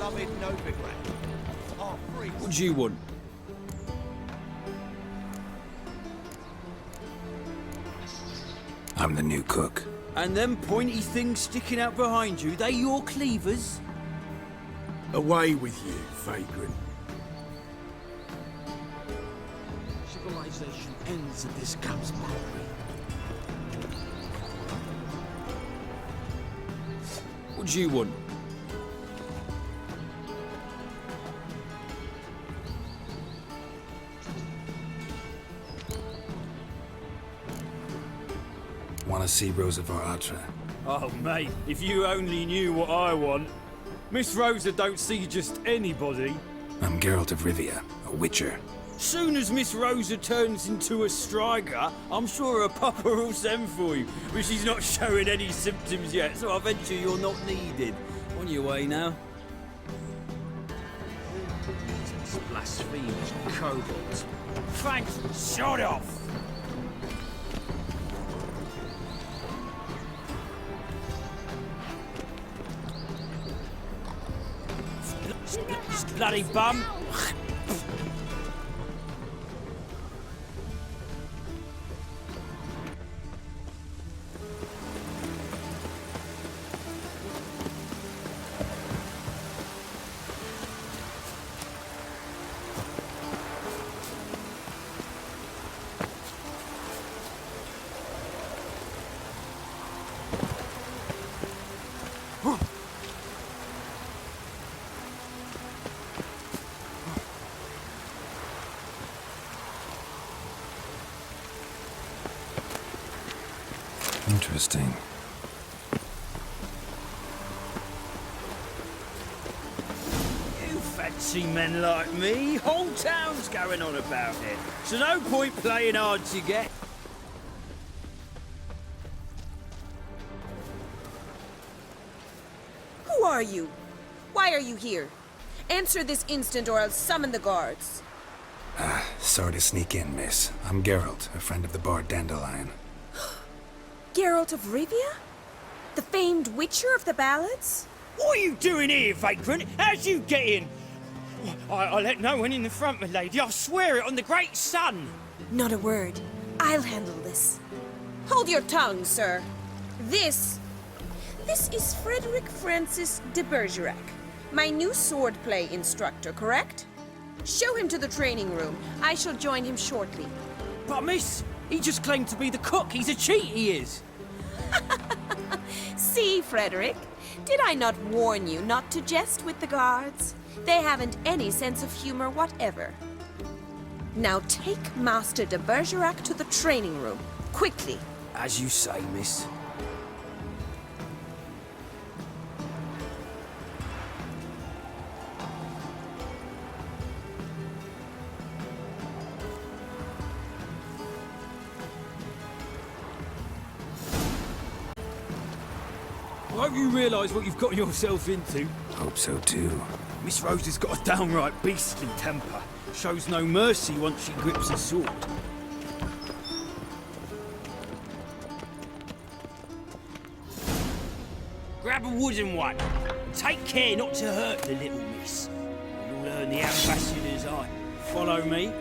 beloved Novigrad. Our free. What do you want? I'm the new cook. And them pointy things sticking out behind you, they your cleavers? Away with you, vagrant. Civilization ends if this comes my way. What do you want? Want to see Rosa Var Attre? Oh, mate, if you only knew what I want. Miss Rosa don't see just anybody. I'm Geralt of Rivia, a witcher. Soon as Miss Rosa turns into a striker, I'm sure her papa will send for you. But she's not showing any symptoms yet, so I venture you're not needed. On your way now. These blasphemous kobolds. Thanks, shot off! Bloody bum! Interesting. You fancy men like me? Whole town's going on about it. So no point playing hard to get. Who are you? Why are you here? Answer this instant or I'll summon the guards. Sorry to sneak in, miss. I'm Geralt, a friend of the bard Dandelion. Geralt of Rivia? The famed witcher of the ballads? What are you doing here, vagrant? How'd you get in? I let no one in the front, my lady. I swear it on the great sun. Not a word. I'll handle this. Hold your tongue, sir. This is Frederick Francis de Bergerac, my new swordplay instructor, correct? Show him to the training room. I shall join him shortly. But miss, he just claimed to be the cook. He's a cheat, he is. See, Frederick, did I not warn you not to jest with the guards? They haven't any sense of humor whatever. Now take Master de Bergerac to the training room, quickly. As you say, miss. I hope you realise what you've got yourself into. Hope so too. Miss Rosa's got a downright beastly temper. Shows no mercy once she grips a sword. Grab a wooden one. And take care not to hurt the little miss. You'll learn the ambassador's eye. Follow me.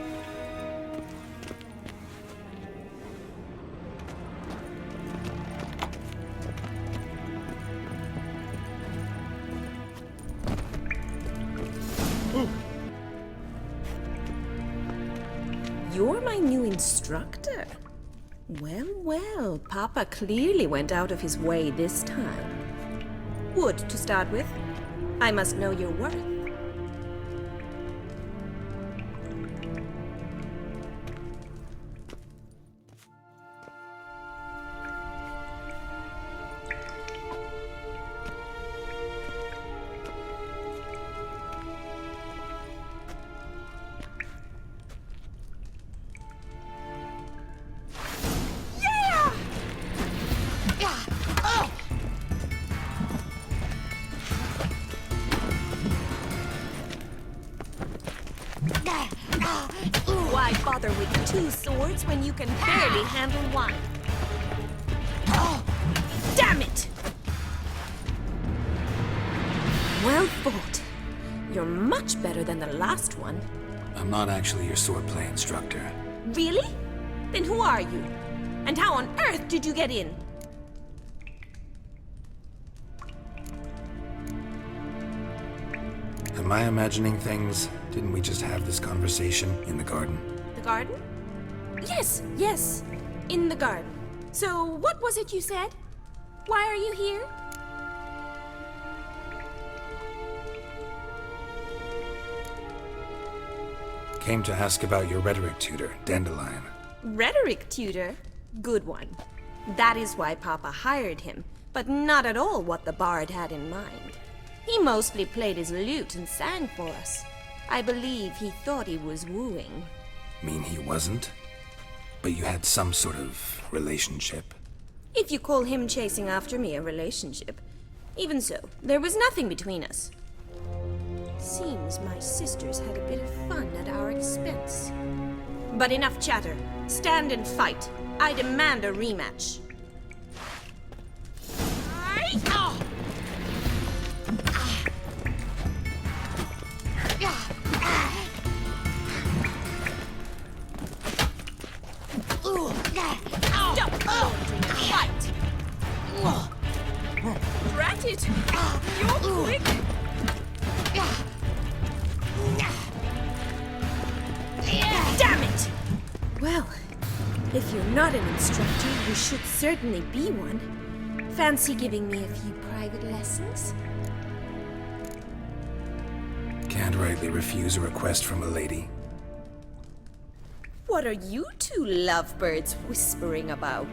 You're my new instructor. Well, well, Papa clearly went out of his way this time. Wood, to start with. I must know your worth. Why bother with two swords when you can barely handle one? Damn it! Well fought. You're much better than the last one. I'm not actually your swordplay instructor. Really? Then who are you? And how on earth did you get in? Am I imagining things? Didn't we just have this conversation in the garden? The garden? Yes, yes. In the garden. So, what was it you said? Why are you here? Came to ask about your rhetoric tutor, Dandelion. Rhetoric tutor? Good one. That is why Papa hired him, but not at all what the bard had in mind. He mostly played his lute and sang for us. I believe he thought he was wooing. Mean he wasn't? But you had some sort of relationship? If you call him chasing after me a relationship. Even so, there was nothing between us. Seems my sisters had a bit of fun at our expense. But enough chatter. Stand and fight. I demand a rematch. Fight! Drat it! You're quick! Damn it! Well, if you're not an instructor, you should certainly be one. Fancy giving me a few private lessons? Can't rightly refuse a request from a lady. What are you two lovebirds whispering about?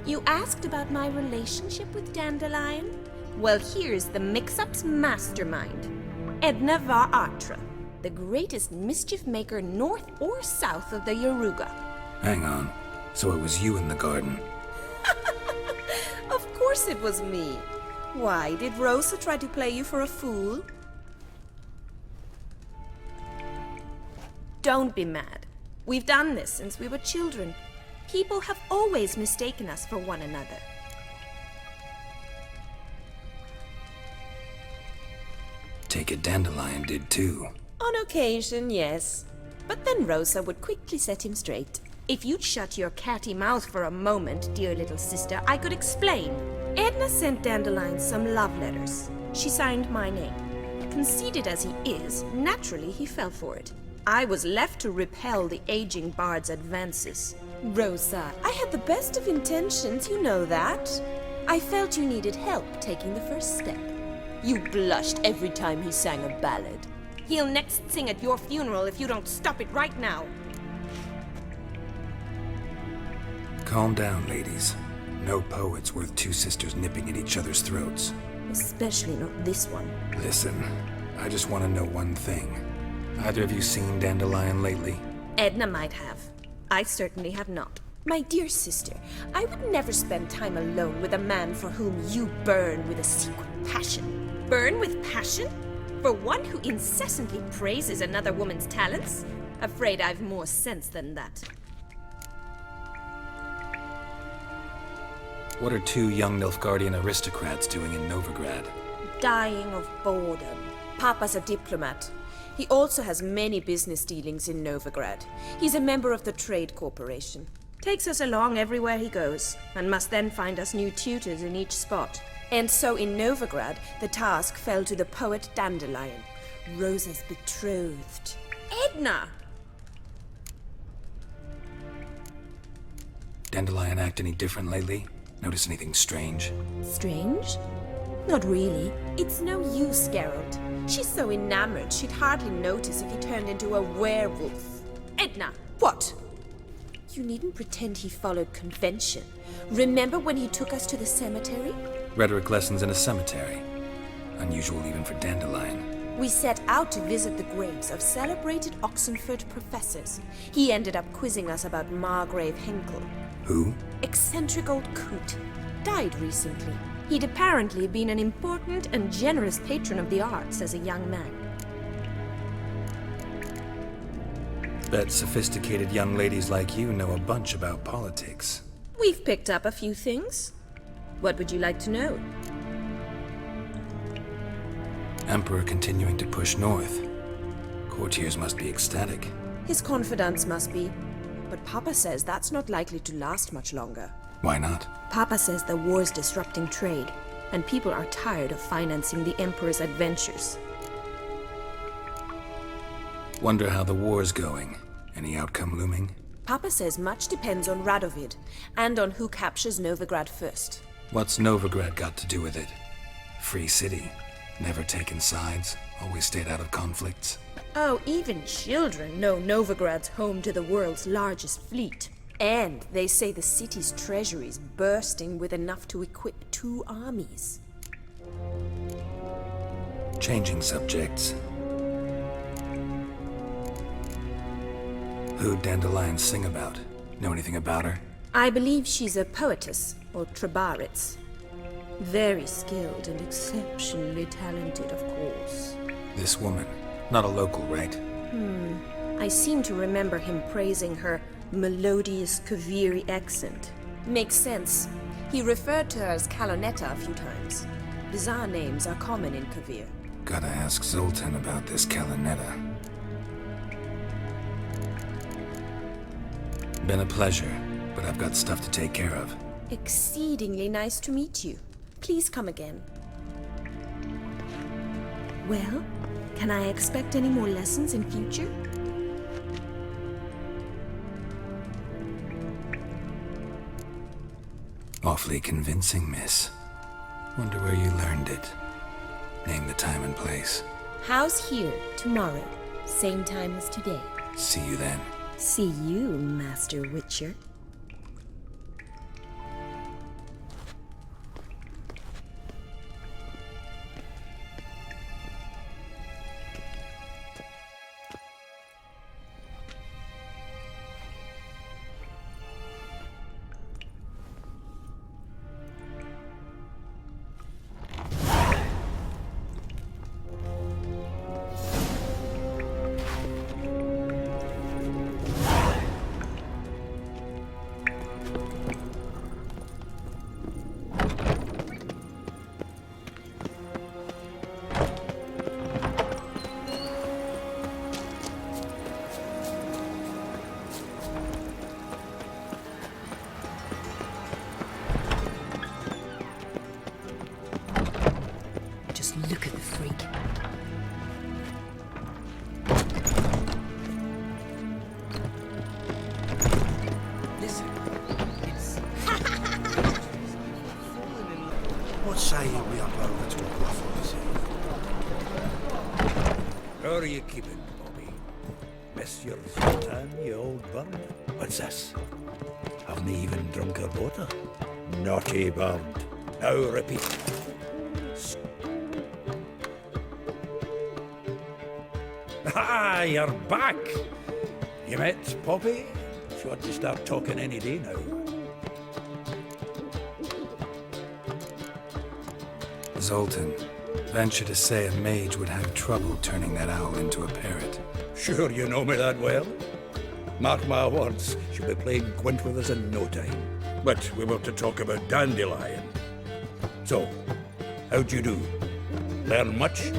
You asked about my relationship with Dandelion? Well, here's the mix-up's mastermind. Edna Var Attre, the greatest mischief maker north or south of the Yaruga. Hang on. So it was you in the garden? Of course it was me. Why, did Rosa try to play you for a fool? Don't be mad. We've done this since we were children. People have always mistaken us for one another. Take it Dandelion did too. On occasion, yes. But then Rosa would quickly set him straight. If you'd shut your catty mouth for a moment, dear little sister, I could explain. Edna sent Dandelion some love letters. She signed my name. Conceited as he is, naturally he fell for it. I was left to repel the aging bard's advances. Rosa, I had the best of intentions, you know that. I felt you needed help taking the first step. You blushed every time he sang a ballad. He'll next sing at your funeral if you don't stop it right now. Calm down, ladies. No poet's worth two sisters nipping at each other's throats. Especially not this one. Listen, I just want to know one thing. Either of you seen Dandelion lately? Edna might have. I certainly have not. My dear sister, I would never spend time alone with a man for whom you burn with a secret passion. Burn with passion? For one who incessantly praises another woman's talents? Afraid I've more sense than that. What are two young Nilfgaardian aristocrats doing in Novigrad? Dying of boredom. Papa's a diplomat. He also has many business dealings in Novigrad. He's a member of the Trade Corporation. Takes us along everywhere he goes, and must then find us new tutors in each spot. And so in Novigrad, the task fell to the poet Dandelion, Rosa's betrothed. Edna! Dandelion act any different lately? Notice anything strange? Strange? Not really. It's no use, Geralt. She's so enamored she'd hardly notice if he turned into a werewolf. Edna! What? You needn't pretend he followed convention. Remember when he took us to the cemetery? Rhetoric lessons in a cemetery. Unusual even for Dandelion. We set out to visit the graves of celebrated Oxenford professors. He ended up quizzing us about Margrave Henkel. Who? Eccentric old coot. Died recently. He'd apparently been an important and generous patron of the arts as a young man. Bet sophisticated young ladies like you know a bunch about politics. We've picked up a few things. What would you like to know? Emperor continuing to push north. Courtiers must be ecstatic. His confidants must be. But Papa says that's not likely to last much longer. Why not? Papa says the war's disrupting trade, and people are tired of financing the Emperor's adventures. Wonder how the war's going. Any outcome looming? Papa says much depends on Radovid, and on who captures Novigrad first. What's Novigrad got to do with it? Free city. Never taken sides. Always stayed out of conflicts. Oh, even children know Novigrad's home to the world's largest fleet. And they say the city's treasury's bursting with enough to equip 2 armies. Changing subjects. Who'd Dandelion sing about? Know anything about her? I believe she's a poetess, or Trebaritz. Very skilled and exceptionally talented, of course. This woman. Not a local, right? I seem to remember him praising her melodious Kaviri accent. Makes sense. He referred to her as Kalonetta a few times. Bizarre names are common in Kavir. Gotta ask Zoltan about this Kalonetta. Been a pleasure, but I've got stuff to take care of. Exceedingly nice to meet you. Please come again. Well, can I expect any more lessons in future? Awfully convincing, miss. Wonder where you learned it. Name the time and place. House here, tomorrow. Same time as today. See you then. See you, Master Witcher. Look at the freak. Listen, it's... What say you we up over to a brothel this evening? How are you keeping, Bobby? Monsieur Zoltan, you old bird? What's this? Haven't even drunk her water? Naughty bird. Now repeat. Ah, you're back! You met Poppy? She ought to start talking any day now. Zoltan, venture to say a mage would have trouble turning that owl into a parrot. Sure you know me that well? Mark my words, she'll be playing quint with us in no time. But we were to talk about Dandelion. So, how'd you do? Learn much?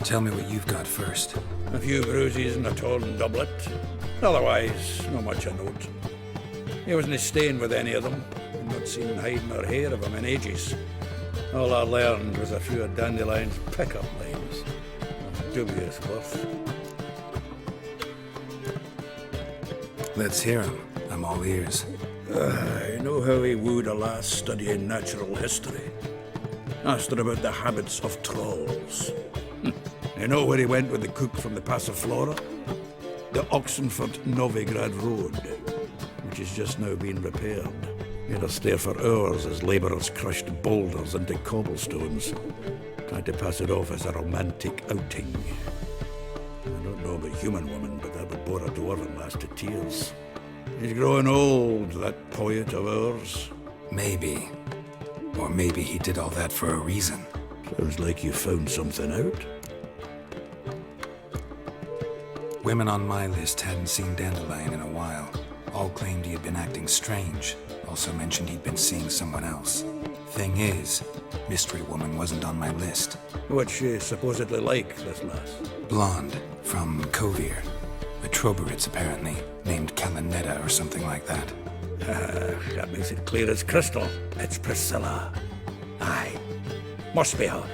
Tell me what you've got first. A few bruises and a torn doublet. Otherwise, not much a note. He wasn't staying with any of them. I'd not seen hide nor hair of him in ages. All I learned was a few of Dandelion's pick-up lines. Dubious worth. Let's hear him. I'm all ears. I know how he wooed a lass studying natural history. Asked her about the habits of trolls. You know where he went with the cook from the Pass of Flora? The Oxenford-Novigrad Road, which is just now being repaired. He had to stare for hours as labourers crushed boulders into cobblestones, tried to pass it off as a romantic outing. I don't know about human woman, but that would bore a dwarven lass to tears. He's growing old, that poet of ours. Maybe. Or maybe he did all that for a reason. Sounds like you found something out. Women on my list hadn't seen Dandelion in a while. All claimed he had been acting strange, Also mentioned he'd been seeing someone else. Thing is, Mystery Woman wasn't on my list. What's she supposedly like, this lass? Blonde, from Kovir. A Troberits, apparently, named Kalanetta or something like that. That makes it clear as crystal. It's Priscilla. Aye. Must be her.